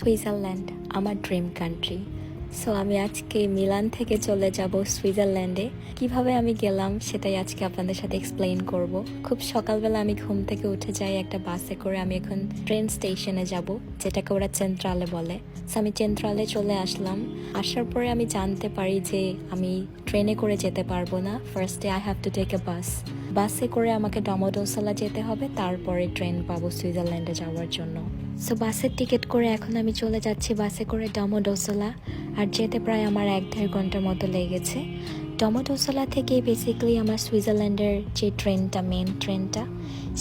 Switzerland আমার dream country. So আমি আজকে মিলান থেকে চলে যাব সুইজারল্যান্ডে। কিভাবে আমি গেলাম সেটাই আজকে আপনাদের সাথে এক্সপ্লেইন করব। খুব সকালবেলা আমি ঘুম থেকে উঠে যাই একটা বাসে করে। আমি এখন ট্রেন স্টেশনে যাব, যেটাকে ওরা চেন্ট্রালে বলে। সো আমি চেন্ট্রালে চলে আসলাম। আসার পরে আমি জানতে পারি যে আমি ট্রেনে করে যেতে পারবো না। ফার্স্টে I have to take a bus. বাসে করে আমাকে ডমোডোসলা যেতে হবে, তারপরে ট্রেন পাবো সুইজারল্যান্ডে যাওয়ার জন্য। সো বাসের টিকিট করে এখন আমি চলে যাচ্ছি বাসে করে ডমোডোসলা। আর যেতে প্রায় আমার 1-1.5 ঘন্টার মতো লেগেছে। ডমোডোসলা থেকে বেসিক্যালি আমার সুইজারল্যান্ডের যে ট্রেনটা, মেন ট্রেনটা,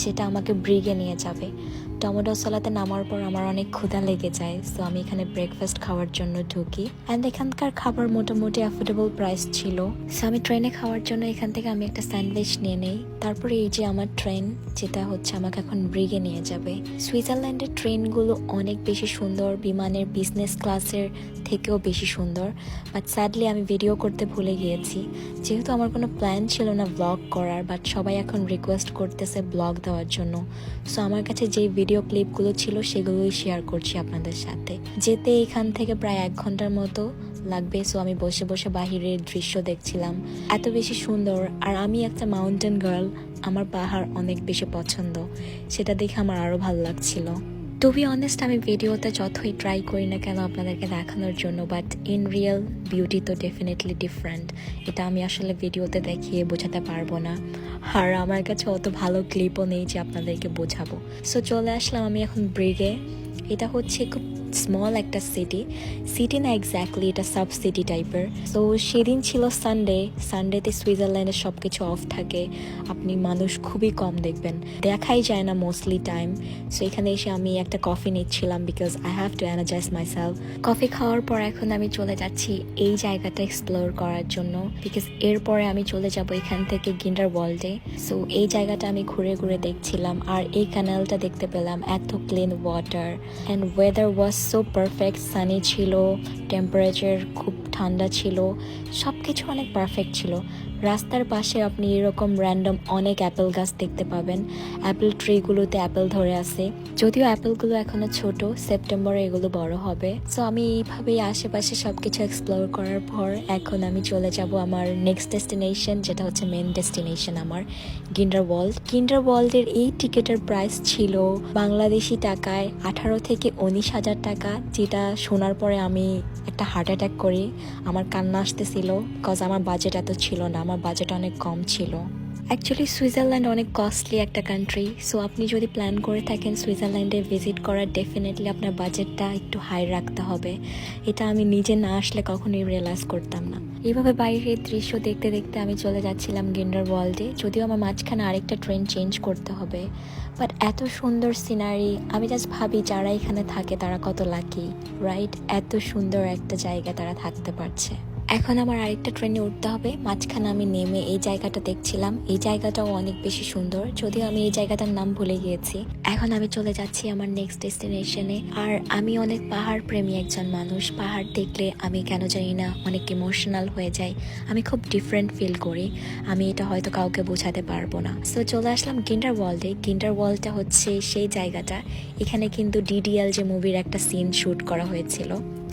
সেটা আমাকে ব্রিগে নিয়ে যাবে। ডমোডোসলাতে নামার পর আমার অনেক ক্ষুধা লেগে যায়। সো আমি এখানে ব্রেকফাস্ট খাওয়ার জন্য ঢুকি। অ্যান্ড এখানকার খাবার মোটামুটি অ্যাফোর্ডেবল প্রাইস ছিল। সো আমি ট্রেনে খাওয়ার জন্য এখান থেকে আমি একটা স্যান্ডউইচ নিয়ে নেই। তারপরে এই যে আমার ট্রেন, যেটা হচ্ছে আমাকে এখন ব্রিগে নিয়ে যাবে। সুইজারল্যান্ডের ট্রেনগুলো অনেক বেশি সুন্দর, বিমানের বিজনেস ক্লাসের থেকেও বেশি সুন্দর। বাট স্যাডলি আমি ভিডিও করতে ভুলে গিয়েছি, যেহেতু আমার কোনো প্ল্যান ছিল না ব্লগ করার। বাট সবাই এখন রিকোয়েস্ট করতেছে ব্লগ দেওয়ার জন্য। সো আমার কাছে যে ভিডিও ক্লিপগুলো ছিল সেগুলোই শেয়ার করছি আপনাদের সাথে। যেতে এখান থেকে প্রায় 1 ঘন্টার মতো লাগবে। সো আমি বসে বসে বাহিরের দৃশ্য দেখছিলাম, এত বেশি সুন্দর। আর আমি একটা মাউন্টেন গার্ল, আমার পাহাড় অনেক বেশি পছন্দ। সেটা দেখে আমার আরও ভালো লাগছিল। টু বি অনেস্ট, আমি ভিডিওতে যতই ট্রাই করি না কেন আপনাদেরকে দেখানোর জন্য, বাট ইন রিয়েল বিউটি তো ডেফিনেটলি ডিফারেন্ট। এটা আমি আসলে ভিডিওতে দেখিয়ে বোঝাতে পারবো না। আর আমার কাছে অত ভালো ক্লিপও নেই যে আপনাদেরকে বোঝাবো। সো চলে আসলাম আমি এখন ব্রিগে। এটা হচ্ছে খুব স্মল একটা সিটি না এক্স্যাক্টলি, এটা সাব সিটি টাইপের। সো সেদিন ছিল সানডেতে সুইজারল্যান্ডে সব কিছু অফ থাকে। আপনি মানুষ খুবই কম দেখবেন, দেখাই যায় না মোস্টলি টাইম। সো এখানে এসে আমি একটা কফি নিচ্ছিলাম because I have two energize myself. Coffee খাওয়ার পর এখন আমি চলে যাচ্ছি এই জায়গাটা এক্সপ্লোর করার জন্য, বিকজ এরপরে আমি চলে যাব এখান থেকে গ্রিন্ডেলওয়াল্ডে। সো এই জায়গাটা আমি ঘুরে ঘুরে দেখছিলাম, আর এই ক্যানেলটা দেখতে পেলাম, এত clean water. And weather was so perfect, Sunny ছিল, টেম্পারেচার খুব ঠান্ডা ছিল, সব কিছু অনেক পারফেক্ট ছিল। রাস্তার পাশে আপনি এরকম র্যান্ডম অনেক অ্যাপেল গাছ দেখতে পাবেন। অ্যাপেল ট্রিগুলোতে অ্যাপেল ধরে আছে, যদিও অ্যাপেলগুলো এখনো ছোট, সেপ্টেম্বরে এগুলো বড় হবে। সো আমি এইভাবেই আশেপাশে সব কিছু এক্সপ্লোর করার পর এখন আমি চলে যাব আমার নেক্সট ডেস্টিনেশন, যেটা হচ্ছে মেন ডেস্টিনেশন আমার, গ্রিন্ডেলওয়াল্ডের এই টিকিটের প্রাইস ছিল বাংলাদেশি টাকায় 18 থেকে 19,000 টাকা, যেটা শোনার পরে আমি একটা হার্ট অ্যাটাক করি। আমার কান্না আসতেছিল, কজ আমার বাজেট এত ছিল না, আমার বাজেট অনেক কম ছিল। অ্যাকচুয়ালি সুইজারল্যান্ড অনেক কস্টলি একটা কান্ট্রি। সো আপনি যদি প্ল্যান করে থাকেন সুইজারল্যান্ডে ভিজিট করার, ডেফিনেটলি আপনার বাজেটটা একটু হাই রাখতে হবে। এটা আমি নিজে না আসলে কখনোই রিয়েলাইজ করতাম না। এইভাবে বাইরের দৃশ্য দেখতে দেখতে আমি চলে যাচ্ছিলাম গ্রিন্ডেলওয়াল্ডে, যদিও আমার মাঝখানে আরেকটা ট্রেন চেঞ্জ করতে হবে। বাট এত সুন্দর সিনারি, আমি জাস্ট ভাবি যারা এখানে থাকে তারা কত লাকি, রাইট? এত সুন্দর একটা জায়গা তারা থাকতে পারছে। এখন আমার আরেকটা ট্রেনে উঠতে হবে। মাঝখানে আমি নেমে এই জায়গাটা দেখছিলাম, এই জায়গাটাও অনেক বেশি সুন্দর, যদিও আমি এই জায়গাটার নাম ভুলে গিয়েছি। এখন আমি চলে যাচ্ছি আমার নেক্সট ডেস্টিনেশনে। আর আমি অনেক পাহাড় প্রেমী একজন মানুষ। পাহাড় দেখলে আমি কেন জানি না অনেক ইমোশনাল হয়ে যাই, আমি খুব ডিফারেন্ট ফিল করি। আমি এটা হয়তো কাউকে বোঝাতে পারবো না। সো চলে আসলাম গ্রিন্ডেলওয়াল্ডে। গ্রিন্ডেলওয়াল্ডটা হচ্ছে সেই জায়গাটা, এখানে কিন্তু ডিডিএল যে মুভির একটা সিন শ্যুট করা হয়েছিল।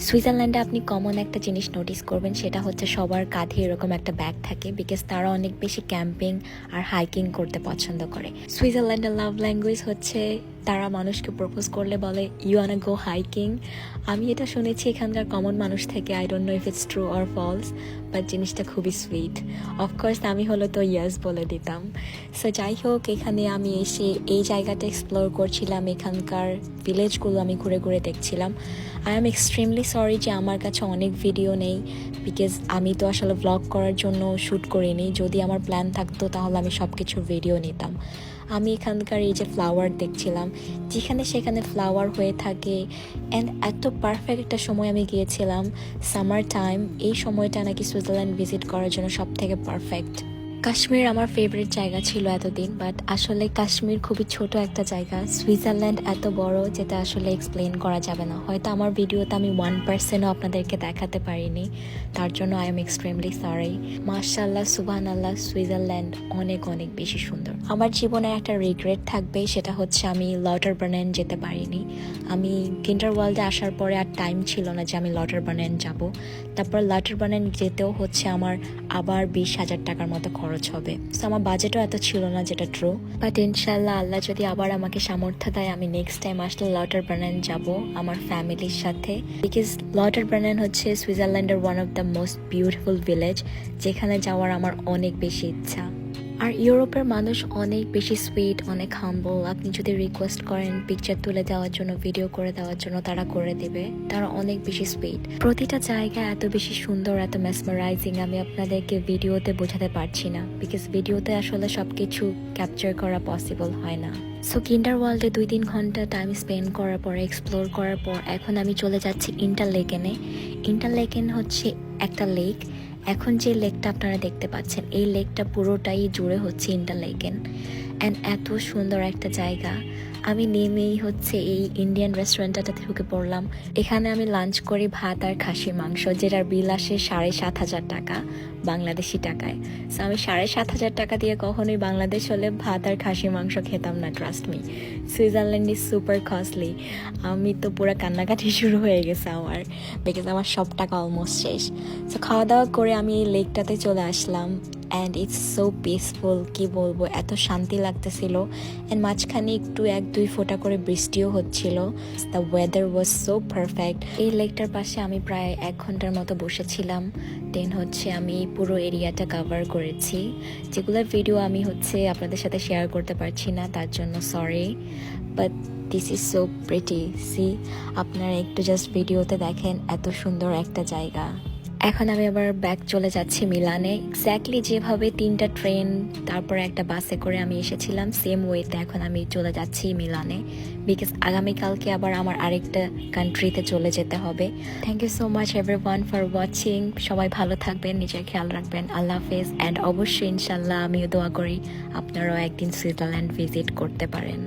সুইজারল্যান্ডে আপনি কমন একটা জিনিস নোটিস করবেন, সেটা হচ্ছে সবার কাঁধে এরকম একটা ব্যাগ থাকে, বিকজ তারা অনেক বেশি ক্যাম্পিং আর হাইকিং করতে পছন্দ করে। সুইজারল্যান্ডের লাভ ল্যাঙ্গুয়েজ হচ্ছে তারা মানুষকে প্রপোজ করলে বলে ইউ ওয়ানা গো হাইকিং। আমি এটা শুনেছি এখানকার কমন মানুষ থেকে, I don't know if it's true or false, but জিনিসটা খুবই সুইট। অফকোর্স আমি হলো তো ইয়েস বলে দিতাম। সো যাই হোক, এখানে আমি এসে এই জায়গাটা এক্সপ্লোর করছিলাম, এখানকার ভিলেজগুলো আমি ঘুরে ঘুরে দেখছিলাম। আই এম এক্সট্রিমলি সরি যে আমার কাছে অনেক ভিডিও নেই, বিকজ আমি তো আসলে ব্লগ করার জন্য শ্যুট করিনি। যদি আমার প্ল্যান থাকতো তাহলে আমি সব কিছুর ভিডিও নিতাম। আমি এখানকার এই যে ফ্লাওয়ার দেখছিলাম, যেখানে সেখানে ফ্লাওয়ার হয়ে থাকে। অ্যান্ড এত পারফেক্ট একটা সময় আমি গিয়েছিলাম, সামার টাইম। এই সময়টা নাকি সুইজারল্যান্ড ভিজিট করার জন্য সব থেকে পারফেক্ট। কাশ্মীর আমার ফেভারিট জায়গা ছিল এতদিন, বাট আসলে কাশ্মীর খুবই ছোট একটা জায়গা। সুইজারল্যান্ড এত বড় যেটা আসলে এক্সপ্লেন করা যাবে না। হয়তো আমার ভিডিওতে আমি 1%ও আপনাদেরকে দেখাতে পারিনি, তার জন্য আই এম এক্সট্রিমলি সরি। মাশাআল্লাহ, সুবহানাল্লাহ, সুইজারল্যান্ড অনেক অনেক বেশি সুন্দর। আমার জীবনে একটা রিগ্রেট থাকবে, সেটা হচ্ছে আমি লটারবার্নেন যেতে পারিনি। আমি কিন্ডারওয়ার্ল্ডে আসার পরে আর টাইম ছিল না যে আমি লটারবার্নেন যাব। তারপর লটারবার্নেন যেতেও হচ্ছে আমার আবার 20,000 টাকার মতো খরচ হবে। সো আমার বাজেটও এত ছিল না, যেটা ট্রু। বাট ইনশাল্লাহ আল্লাহ যদি আবার আমাকে সামর্থ্য দেয়, আমি নেক্সট টাইম আসলে লটারবার্নেন যাব আমার ফ্যামিলির সাথে। বিকজ লটারবার্নেন হচ্ছে সুইজারল্যান্ডের one of the most beautiful village, যেখানে যাওয়ার আমার অনেক বেশি ইচ্ছা। আর ইউরোপের মানুষ অনেক বেশি সুইট, অনেক হাম্বল। আপনি যদি রিকোয়েস্ট করেন পিকচার তুলে দেওয়ার জন্য, ভিডিও করে দেওয়ার জন্য, তারা করে দেবে। তারা অনেক বেশি সুইট। প্রতিটা জায়গা এত বেশি সুন্দর, এত মেসমারাইজিং, আমি আপনাদেরকে ভিডিওতে বোঝাতে পারছি না। বিকজ ভিডিওতে আসলে সব কিছু ক্যাপচার করা পসিবল হয় না। সো কিন্ডারওয়ার্ল্ডে 2-3 ঘন্টা টাইম স্পেন্ড করার পর, এক্সপ্লোর করার পর, এখন আমি চলে যাচ্ছি ইন্টারলেকেনে। ইন্টারলেকেন হচ্ছে একটা লেক। এখন যে লেকটা আপনারা দেখতে পাচ্ছেন, এই লেকটা পুরোটাই জুড়ে হচ্ছে ইন্টারলেকেন। অ্যান্ড এত সুন্দর একটা জায়গা। আমি নেমেই হচ্ছে এই ইন্ডিয়ান রেস্টুরেন্টটাতে ঢুকে পড়লাম। এখানে আমি লাঞ্চ করি ভাত আর খাসির মাংস, যেটার বিল আসে 7,500 টাকা বাংলাদেশি টাকায়। সো আমি 7,500 টাকা দিয়ে কখনোই বাংলাদেশ হলে ভাত আর খাসির মাংস খেতাম না, trust me. Switzerland is super costly. আমি তো পুরো কান্নাকাটি শুরু হয়ে গেছে আমার, বিকজ আমার সব টাকা অলমোস্ট শেষ। সো খাওয়া দাওয়া করে আমি এই লেকটাতে চলে আসলাম। অ্যান্ড ইটস সো পিসফুল, কি বলবো, এত শান্তি লাগতেছিল। অ্যান্ড মাঝখানে একটু 1-2 ফোঁটা করে বৃষ্টিও হচ্ছিল। The weather was so perfect. এই লেকটার পাশে আমি প্রায় 1 ঘন্টার মতো বসেছিলাম। দেন হচ্ছে আমি পুরো এরিয়াটা কভার করেছি, যেগুলোর ভিডিও আমি হচ্ছে আপনাদের সাথে শেয়ার করতে পারছি না, তার জন্য sorry. But this is so pretty, see. আপনারা একটু জাস্ট ভিডিওতে দেখেন, এত সুন্দর একটা জায়গা। এখন আমি আবার ব্যাক চলে যাচ্ছি মিলানে। এক্স্যাক্টলি যেভাবে 3টা ট্রেন তারপর একটা বাসে করে আমি এসেছিলাম, সেম ওয়েতে এখন আমি চলে যাচ্ছি মিলানে। বিকজ আগামীকালকে আবার আমার আরেকটা কান্ট্রিতে চলে যেতে হবে। Thank you so much everyone for watching. সবাই ভালো থাকবেন, নিজের খেয়াল রাখবেন। আল্লাহ হাফেজ। অ্যান্ড অবশ্যই ইনশাল্লাহ আমিও দোয়া করি আপনারাও একদিন সুইজারল্যান্ড ভিজিট করতে পারেন।